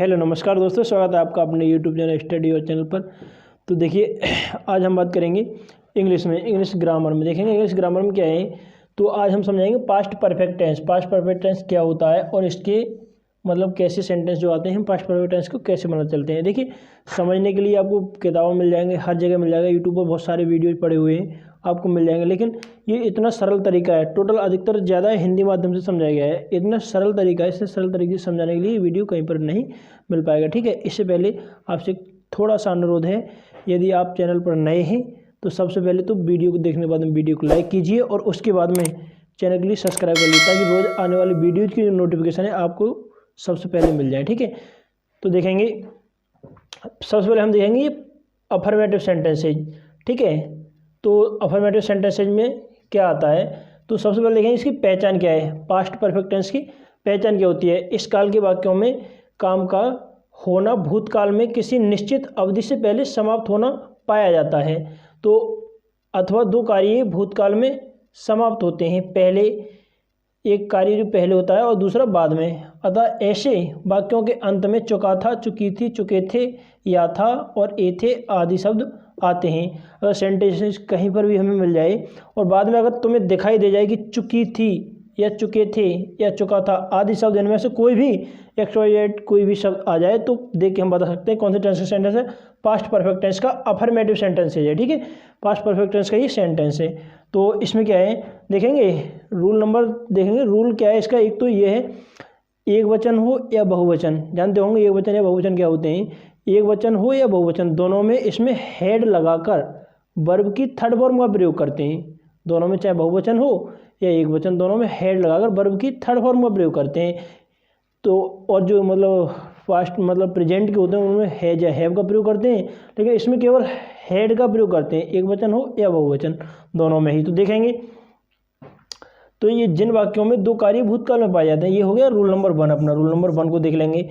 Hello नमस्कार दोस्तों, स्वागत है आपका अपने यूट्यूब चैनल स्टडी और चैनल पर। तो देखिए आज हम बात करेंगे इंग्लिश ग्रामर में। देखेंगे इंग्लिश ग्रामर में क्या है। तो आज हम समझाएंगे past perfect tense. Past perfect tense क्या होता है और इसके मतलब कैसे सेंटेंस जो आते हैं, हम पास्ट परफेक्ट टेंस को कैसे बना चलते हैं। देखिए समझने के लिए आपको किताबों मिल जाएंगे, हर जगह मिल जाएगा, यूट्यूब पर बहुत सारे वीडियोज पड़े हुए हैं आपको मिल जाएंगे। लेकिन ये इतना सरल तरीका है, टोटल अधिकतर ज़्यादा हिंदी माध्यम से समझाया गया है। इतना सरल तरीका है, इससे सरल तरीके से समझाने के लिए वीडियो कहीं पर नहीं मिल पाएगा। ठीक है, इससे पहले आपसे थोड़ा सा अनुरोध है, यदि आप चैनल पर नए हैं तो सबसे पहले तो वीडियो को देखने के बाद में वीडियो को लाइक कीजिए और उसके बाद में चैनल के लिए सब्सक्राइब कर लीजिए, ताकि रोज़ आने वाली वीडियोज़ की जो नोटिफिकेशन है आपको सबसे पहले मिल जाए। ठीक है, तो देखेंगे सबसे पहले हम देखेंगे अफर्मेटिव सेंटेंसेज। ठीक है, तो अफर्मेटिव सेंटेंसेज में क्या आता है, तो सबसे पहले देखेंगे इसकी पहचान क्या है। पास्ट परफेक्ट टेंस की पहचान क्या होती है। इस काल के वाक्यों में काम का होना भूतकाल में किसी निश्चित अवधि से पहले समाप्त होना पाया जाता है। तो अथवा दो कार्य भूतकाल में समाप्त होते हैं, पहले एक कार्य जो पहले होता है और दूसरा बाद में। अतः ऐसे वाक्यों के अंत में चुका था, चुकी थी, चुके थे, या था और ए थे आदि शब्द आते हैं। अगर सेंटेंसेस कहीं पर भी हमें मिल जाए और बाद में अगर तुम्हें दिखाई दे जाए कि चुकी थी या चुके थे या चुका था आदि शब्द, इनमें से कोई भी XYZ कोई भी शब्द आ जाए, तो देख के हम बता सकते हैं कौन से टेंस का सेंटेंस है। पास्ट परफेक्ट टेंस का अफर्मेटिव सेंटेंस है। ठीक है, पास्ट परफेक्ट टेंस का ये सेंटेंस है। तो इसमें क्या है देखेंगे, रूल नंबर देखेंगे, रूल क्या है इसका। एक तो ये है एक वचन हो या बहुवचन, जानते होंगे एक वचन या बहुवचन क्या होते हैं। एक वचन हो या बहुवचन, दोनों में इसमें हेड लगाकर वर्ब की थर्ड फॉर्म का प्रयोग करते हैं। दोनों में चाहे बहुवचन हो या एक वचन, दोनों में हेड लगाकर वर्ब की थर्ड फॉर्म का प्रयोग करते हैं। तो और जो मतलब पास्ट मतलब प्रेजेंट के होते हैं उनमें हैज या हैव का प्रयोग करते हैं, लेकिन इसमें केवल हेड का प्रयोग करते हैं, एक वचन हो या बहुवचन, दोनों में ही। तो देखेंगे तो ये जिन वाक्यों में दो कार्य भूतकाल में पाए जाते हैं, ये हो गया रूल नंबर 1 अपना। रूल नंबर 1 को देख लेंगे।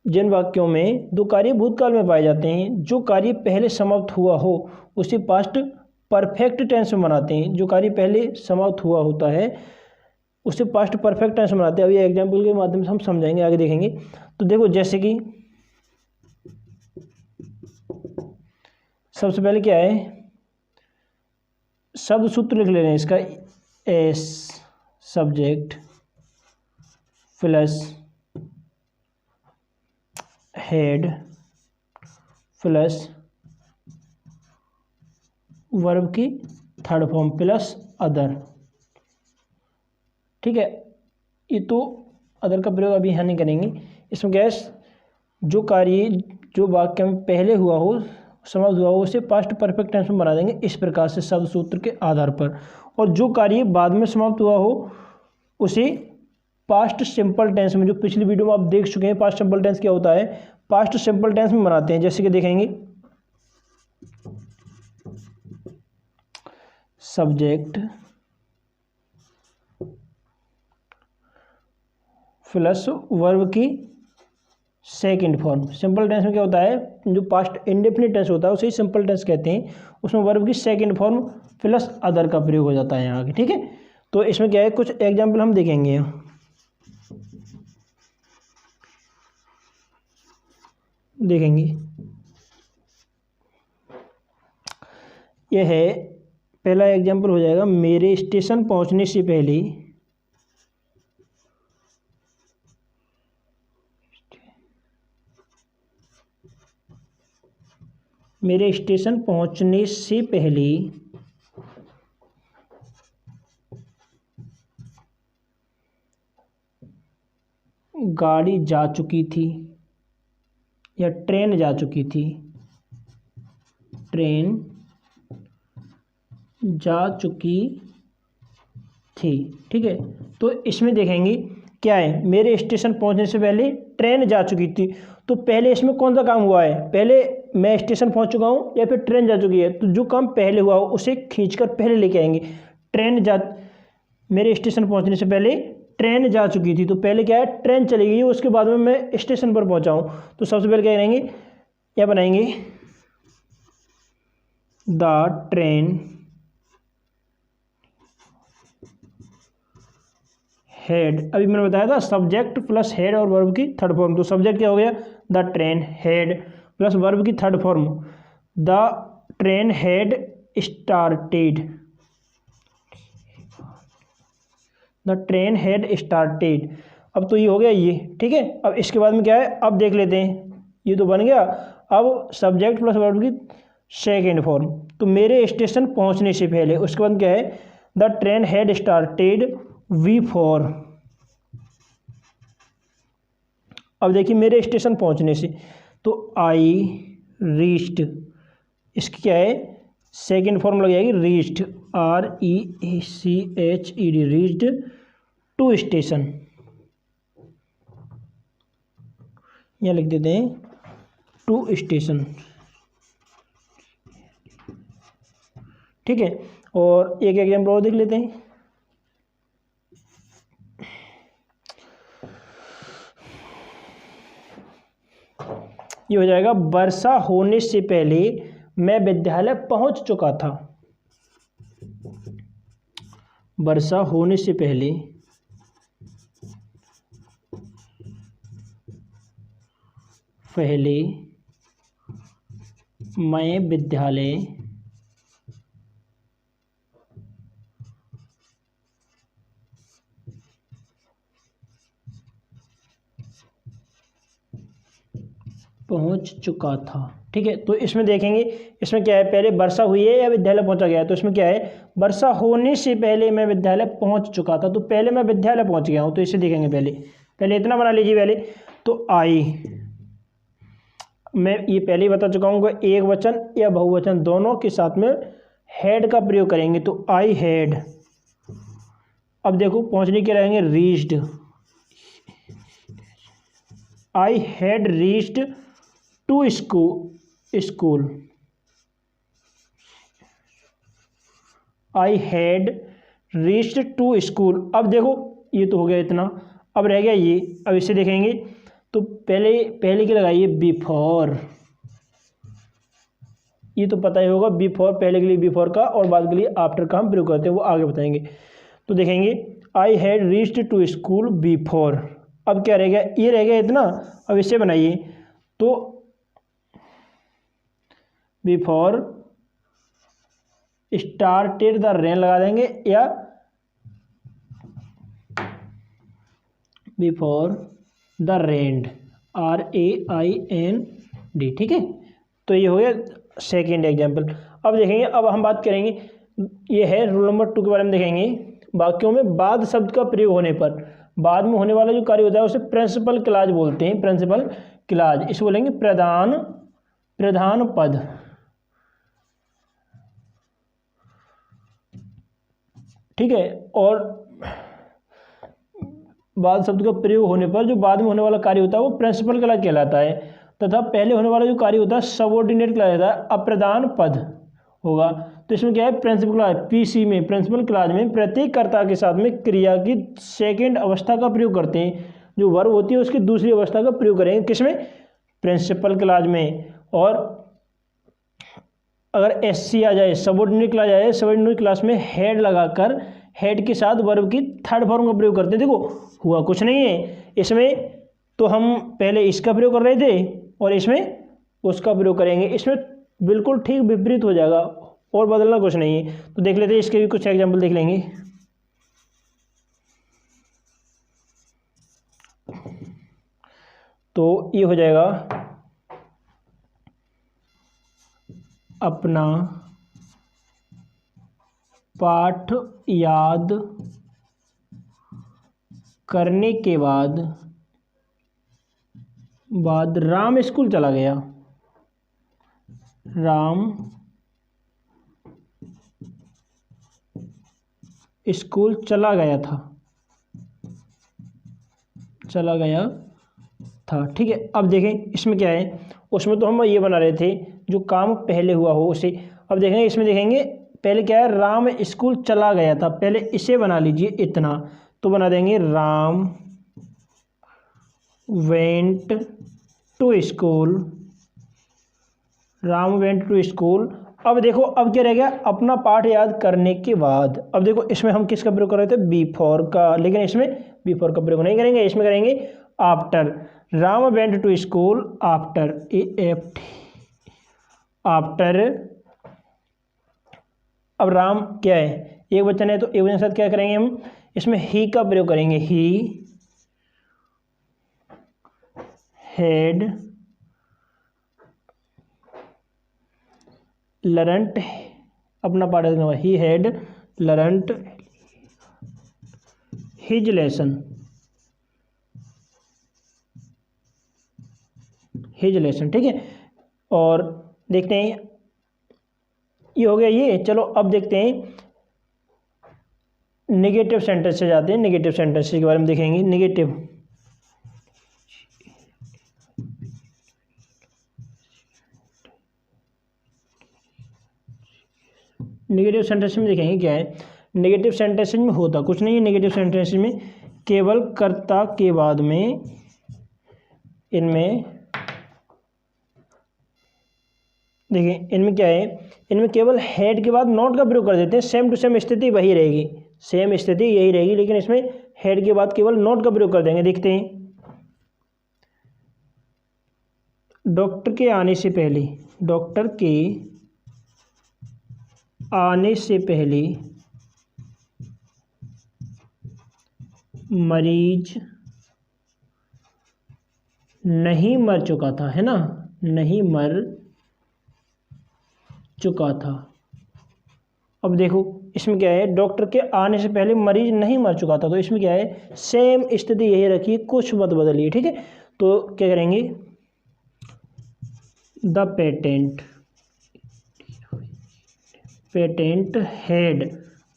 जिन वाक्यों में दो कार्य भूतकाल में पाए जाते हैं, जो कार्य पहले समाप्त हुआ हो उसे पास्ट परफेक्ट टेंस में बनाते हैं। जो कार्य पहले समाप्त हुआ होता है उसे पास्ट परफेक्ट टेंस में बनाते हैं। अभी एग्जाम्पल के माध्यम से हम समझाएंगे, आगे देखेंगे। तो देखो जैसे कि सबसे पहले क्या है, शब्द सूत्र लिख ले रहे हैं इसका। S subject plus head plus verb की थर्ड फॉर्म प्लस अदर। ठीक है, ये तो अदर का प्रयोग अभी यहाँ नहीं करेंगे। इसमें क्या है, जो कार्य जो वाक्य में पहले हुआ हो, समाप्त हुआ हो, उसे पास्ट परफेक्ट टेंस में बना देंगे इस प्रकार से शब्द सूत्र के आधार पर। और जो कार्य बाद में समाप्त हुआ हो उसे पास्ट सिंपल टेंस में, जो पिछली वीडियो में आप देख चुके हैं पास्ट सिंपल टेंस क्या होता है, पास्ट सिंपल टेंस में बनाते हैं। जैसे कि देखेंगे सब्जेक्ट प्लस वर्ब की सेकंड फॉर्म। सिंपल टेंस में क्या होता है, जो पास्ट इंडेफिनिट टेंस होता है उसे ही सिंपल टेंस कहते हैं। उसमें वर्ब की सेकंड फॉर्म प्लस अदर का प्रयोग हो जाता है यहाँ के। ठीक है, तो इसमें क्या है, कुछ एग्जाम्पल हम देखेंगे। यह है पहला एग्जाम्पल हो जाएगा, मेरे स्टेशन पहुंचने से पहले मेरे स्टेशन पहुंचने से पहले गाड़ी जा चुकी थी या ट्रेन जा चुकी थी, ट्रेन जा चुकी थी। ठीक है, तो इसमें देखेंगे क्या है, मेरे स्टेशन पहुंचने से पहले ट्रेन जा चुकी थी। तो पहले इसमें कौन सा काम हुआ है, पहले मैं स्टेशन पहुंच चुका हूं या फिर ट्रेन जा चुकी है। तो जो काम पहले हुआ हो उसे खींचकर पहले लेके आएंगे। ट्रेन जा मेरे स्टेशन पहुंचने से पहले ट्रेन जा चुकी थी, तो पहले क्या है, ट्रेन चली गई, उसके बाद में मैं स्टेशन पर पहुंचा हूं। तो सबसे पहले क्या करेंगे, क्या बनाएंगे, द ट्रेन हेड, अभी मैंने बताया था सब्जेक्ट प्लस हेड और वर्ब की थर्ड फॉर्म। तो सब्जेक्ट क्या हो गया, the train had, plus verb की third form the train had started, the train had started. अब तो ये हो गया ये, ठीक है। अब इसके बाद में क्या है, अब देख लेते हैं, ये तो बन गया। अब सब्जेक्ट प्लस वर्ब की सेकेंड फॉर्म, तो मेरे स्टेशन पहुंचने से पहले, उसके बाद क्या है, the train had started before. अब देखिए मेरे स्टेशन पहुंचने से, तो आई रीच्ड, इसकी क्या है, सेकेंड फॉर्म लग जाएगी reached, REACHED, reached to station, यहाँ लिख देते हैं टू स्टेशन, ठीक है। और एक एग्जाम्पल और देख लेते हैं। ये हो जाएगा, वर्षा होने से पहले मैं विद्यालय पहुंच चुका था। वर्षा होने से पहले मैं विद्यालय पहुंच चुका था, ठीक है। तो इसमें देखेंगे, इसमें क्या है, पहले वर्षा हुई है या विद्यालय पहुंचा गया है, तो इसमें क्या है, वर्षा होने से पहले मैं विद्यालय पहुंच चुका था, तो पहले मैं विद्यालय पहुंच गया हूं, तो इसे देखेंगे। पहले इतना बना लीजिए पहले। तो आई, मैं ये पहले ही बता चुका हूँ, एक वचन या बहुवचन दोनों के साथ में हेड का प्रयोग करेंगे, तो आई हैड। अब देखो पहुंचने के रहेंगे reached, I had reached to school, I had reached to school. अब देखो ये तो हो गया इतना, अब रह गया ये। अब इसे देखेंगे, तो पहले की लगाइए बिफोर, ये तो पता ही होगा, बिफोर पहले के लिए बिफोर का और बाद के लिए आफ्टर का हम प्रयोग करते हैं, वो आगे बताएंगे। तो देखेंगे I had reached to school before. अब क्या रह गया, ये रह गया इतना। अब इसे बनाइए, तो बिफोर स्टार्टेड द रेन लगा देंगे, या बिफोर द रेन्ड, RAIND, ठीक है। तो ये हो गया सेकेंड एग्जाम्पल। अब देखेंगे, अब हम बात करेंगे, ये है रूल नंबर 2 के बारे में देखेंगे। वाक्यों में बाद शब्द का प्रयोग होने पर बाद में होने वाला जो कार्य होता है उसे प्रिंसिपल क्लॉज बोलते हैं। प्रिंसिपल क्लॉज, इसे बोलेंगे प्रधान पद, ठीक है। और बाद शब्द का प्रयोग होने पर जो बाद में होने वाला कार्य होता है वो प्रिंसिपल क्लॉज कहलाता है, तथा पहले होने वाला जो कार्य होता है सबऑर्डिनेट क्लॉज होता है, अप्रधान पद होगा। तो इसमें क्या है, प्रिंसिपल क्लॉज, PC में प्रिंसिपल क्लॉज में प्रत्येक कर्ता के साथ में क्रिया की सेकेंड अवस्था का प्रयोग करते हैं, जो वर्ब होती है उसकी दूसरी अवस्था का प्रयोग करेंगे, किसमें, प्रिंसिपल क्लॉज में। और अगर SC आ जाए, सबऑर्डिनेट क्लॉज आ जाए, सबऑर्डिनेट क्लॉज में हेड लगाकर हेड के साथ वर्ब की थर्ड फॉर्म का प्रयोग करते हैं। देखो हुआ कुछ नहीं है इसमें, तो हम पहले इसका प्रयोग कर रहे थे और इसमें उसका प्रयोग करेंगे, इसमें बिल्कुल ठीक विपरीत हो जाएगा और बदलना कुछ नहीं है। तो देख लेते हैं, इसके भी कुछ एग्जाम्पल देख लेंगे। तो ये हो जाएगा, अपना पाठ याद करने के बाद राम स्कूल चला गया। राम स्कूल चला गया था, ठीक है। अब देखें इसमें क्या है, उसमें तो हम ये बना रहे थे जो काम पहले हुआ हो उसे। अब देखेंगे इसमें, देखेंगे पहले क्या है, राम स्कूल चला गया था, पहले इसे बना लीजिए इतना, तो बना देंगे Ram went to school, Ram went to school. अब देखो अब क्या रह गया, अपना पाठ याद करने के बाद। अब देखो इसमें हम किसका प्रयोग कर रहे थे, बिफोर का, लेकिन इसमें बिफोर का प्रयोग नहीं करेंगे, इसमें करेंगे after. Ram went to school after, AFT, after. अब राम क्या है, एक वचन है तो एक वचन के साथ क्या करेंगे हम, इसमें ही का प्रयोग करेंगे। ही हैड लर्नट, अपना पाठ है, he had learnt his lesson, his lesson, ठीक है। और देखते हैं, ये हो गया ये। चलो अब देखते हैं नेगेटिव सेंटेंस से जाते हैं, नेगेटिव सेंटेंस के बारे में देखेंगे। नेगेटिव, नेगेटिव सेंटेंस में देखेंगे क्या है। नेगेटिव सेंटेंस में होता कुछ नहीं है। नेगेटिव सेंटेंस में केवल कर्ता के बाद में इनमें देखिए, इनमें क्या है, इनमें केवल हेड के बाद नॉट का प्रयोग कर देते हैं। सेम टू सेम स्थिति वही रहेगी, सेम स्थिति यही रहेगी, लेकिन इसमें हेड के बाद केवल नॉट का प्रयोग कर देंगे। देखते हैं, डॉक्टर के आने से पहले, डॉक्टर के आने से पहले मरीज नहीं मर चुका था, है ना, नहीं मर चुका था। अब देखो इसमें क्या है, डॉक्टर के आने से पहले मरीज नहीं मर चुका था, तो इसमें क्या है, सेम स्थिति यही रखिए, कुछ मत बदलिए, ठीक है। तो क्या करेंगे, द पेटेंट, पेटेंट हेड,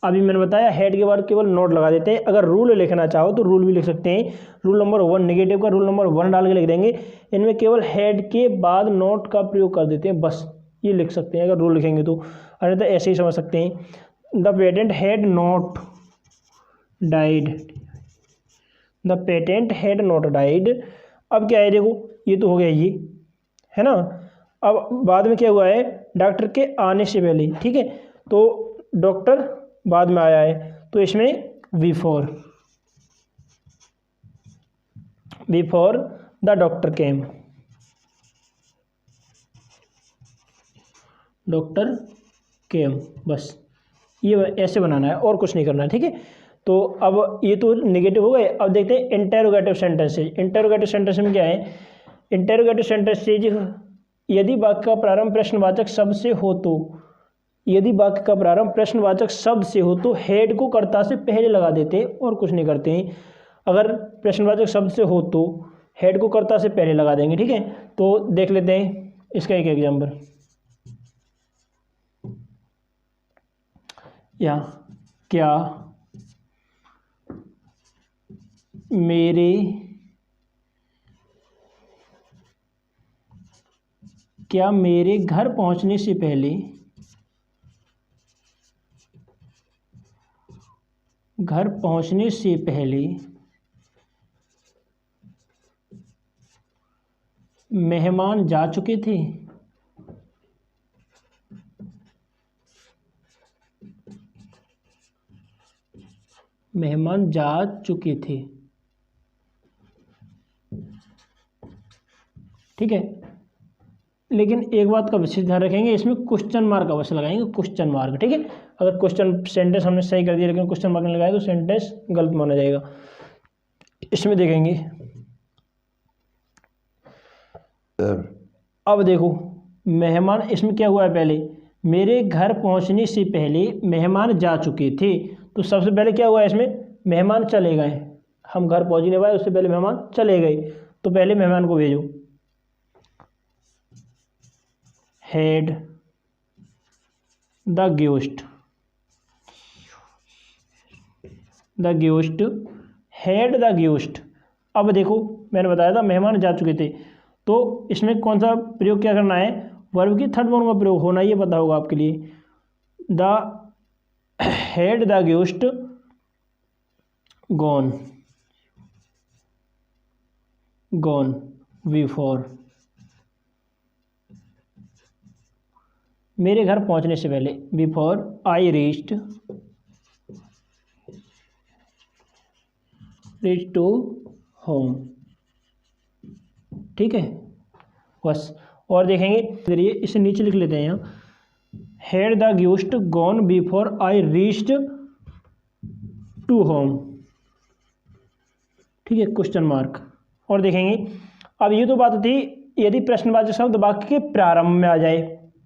अभी मैंने बताया हेड के बाद केवल नोट लगा देते हैं। अगर रूल लिखना चाहो तो रूल भी लिख सकते हैं। रूल नंबर 1, नेगेटिव का रूल नंबर 1 डाल के लिख देंगे। इनमें केवल हेड के बाद नोट का प्रयोग कर देते हैं, बस ये लिख सकते हैं अगर रूल लिखेंगे तो, अन्यथा ऐसे ही समझ सकते हैं। The patent had not died, the patent had not died. अब क्या है, देखो ये तो हो गया ये, है ना। अब बाद में क्या हुआ है, डॉक्टर के आने से पहले, ठीक है, तो डॉक्टर बाद में आया है, तो इसमें before, before the doctor came, doctor केम, बस ये ऐसे बनाना है और कुछ नहीं करना है, ठीक है। तो अब ये तो नेगेटिव हो गए। अब देखते हैं इंटेरोगेटिव सेंटेंसेज। इंटेरोगेटिव सेंटेंस में क्या है, इंटेरोगेटिव सेंटेंसेज, यदि वाक्य का प्रारंभ प्रश्नवाचक शब्द से हो तो, यदि वाक्य का प्रारंभ प्रश्नवाचक शब्द से हो तो हेड को कर्ता से पहले लगा देते हैं और कुछ नहीं करते हैं। अगर प्रश्नवाचक शब्द से हो तो हेड को कर्ता से पहले लगा देंगे, ठीक है। तो देख लेते हैं इसका एक एग्जाम्पल। या क्या मेरे, क्या मेरे घर पहुंचने से पहले, घर पहुंचने से पहले मेहमान जा चुके थे, मेहमान जा चुके थे, ठीक है। लेकिन एक बात का विशेष ध्यान रखेंगे, इसमें क्वेश्चन मार्क अवश्य लगाएंगे, क्वेश्चन मार्क, ठीक है। अगर क्वेश्चन सेंटेंस हमने सही कर दिया लेकिन क्वेश्चन मार्क नहीं लगाया तो सेंटेंस गलत माना जाएगा। इसमें देखेंगे, अब देखो मेहमान, इसमें क्या हुआ है, पहले मेरे घर पहुंचने से पहले मेहमान जा चुके थे, तो सबसे पहले क्या हुआ है, इसमें मेहमान चले गए, हम घर पहुंच नहीं पाए, उससे पहले मेहमान चले गए, तो पहले मेहमान को भेजो। Head the guest, the guest, head the guest. अब देखो मैंने बताया था मेहमान जा चुके थे, तो इसमें कौन सा प्रयोग क्या करना है, वर्ब की थर्ड फॉर्म का प्रयोग होना, ये पता होगा आपके लिए। The had the guest gone, gone before, मेरे घर पहुंचने से पहले, before I reached reach to home. ठीक है, बस। और देखेंगे चलिए इसे नीचे लिख लेते हैं यहाँ, had the guest gone before I reached to home. ठीक है, क्वेश्चन मार्क। और देखेंगे अब ये तो बात थी यदि प्रश्नवाचक शब्द वाक्य के प्रारंभ में आ जाए,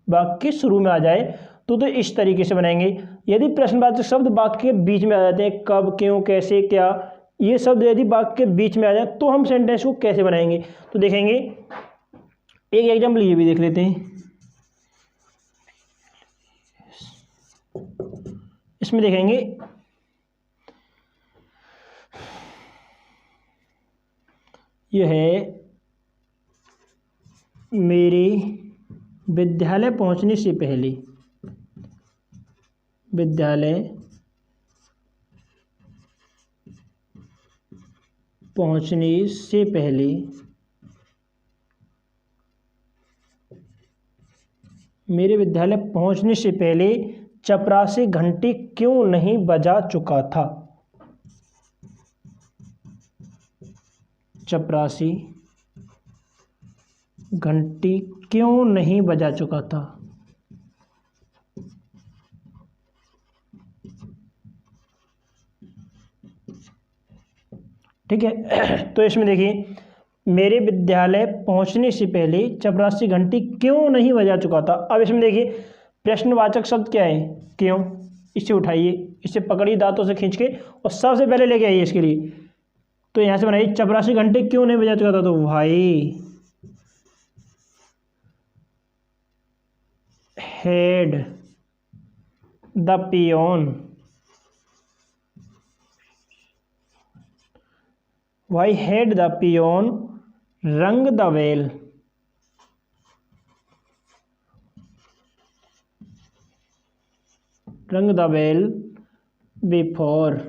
वाक्य के शुरू में आ जाए तो इस तरीके से बनाएंगे। यदि प्रश्नवाचक शब्द वाक्य के बीच में आ जाते हैं, कब, क्यों, कैसे, क्या, ये शब्द यदि वाक्य के बीच में आ जाए तो हम सेंटेंस को कैसे बनाएंगे। तो देखेंगे एक एग्जाम्पल ये भी देख लेते हैं। इसमें देखेंगे यह है मेरे विद्यालय पहुंचने से पहले, विद्यालय पहुंचने से पहले मेरे विद्यालय पहुंचने से पहले चपरासी घंटी क्यों नहीं बजा चुका था। चपरासी घंटी क्यों नहीं बजा चुका था। ठीक है, तो इसमें देखिए मेरे विद्यालय पहुंचने से पहले चपरासी घंटी क्यों नहीं बजा चुका था। अब इसमें देखिए प्रश्नवाचक शब्द क्या है, क्यों। इसे उठाइए, इसे पकड़िए दांतों से खींच के और सबसे पहले लेके आइए इसके लिए। तो यहाँ से बनाइए चपरासी घंटे क्यों नहीं बजा चुका था, तो भाई had the peon, why had the peon rang the bell, rang the bell before,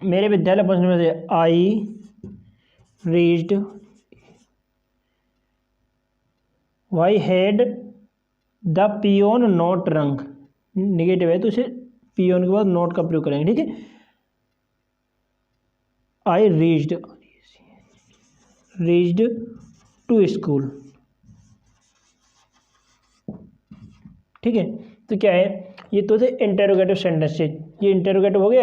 मेरे विद्यालय पहुंचने में से I reached, why had the peon not rang, negative है तो इसे पियोन के बाद नॉट का प्रयोग करेंगे। ठीक है, आई रीच्ड टू स्कूल। ठीक है, तो क्या है, ये तो थे इंटेरोगेटिव सेंटेंसेज। ये इंटेरोगेटिव हो गया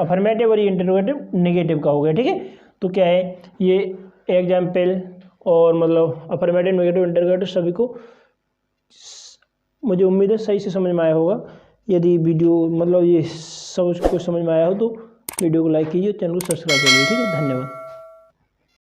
अफर्मेटिव और ये इंटेरोगेटिव नेगेटिव का हो गया। ठीक है, तो क्या है ये एग्जाम्पल और मतलब अफर्मेटिव, नेगेटिव, इंटेरोगेटिव सभी को मुझे उम्मीद है सही से समझ में आया होगा। यदि वीडियो मतलब ये सब कुछ समझ में आया हो तो वीडियो को लाइक कीजिए, चैनल को सब्सक्राइब करिए। ठीक है, धन्यवाद।